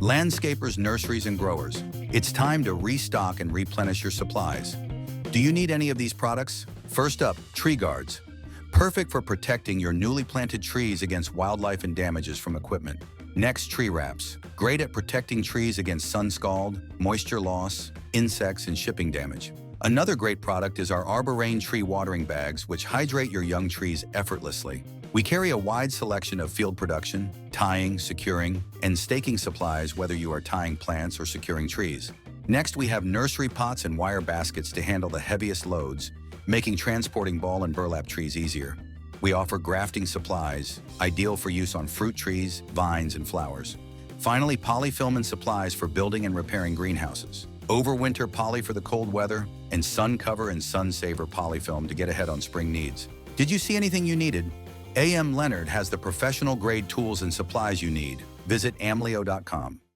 Landscapers, nurseries, and growers, it's time to restock and replenish your supplies. Do you need any of these products? First up, tree guards. Perfect for protecting your newly planted trees against wildlife and damages from equipment. Next, tree wraps. Great at protecting trees against sun scald, moisture loss, insects, and shipping damage. Another great product is our Arbor Rain tree watering bags, which hydrate your young trees effortlessly. We carry a wide selection of field production, tying, securing, and staking supplies, whether you are tying plants or securing trees. Next, we have nursery pots and wire baskets to handle the heaviest loads, making transporting ball and burlap trees easier. We offer grafting supplies, ideal for use on fruit trees, vines, and flowers. Finally, polyfilament supplies for building and repairing greenhouses. Overwinter poly for the cold weather, and sun cover and sun saver polyfilm to get ahead on spring needs. Did you see anything you needed? AM Leonard has the professional grade tools and supplies you need. Visit amleo.com.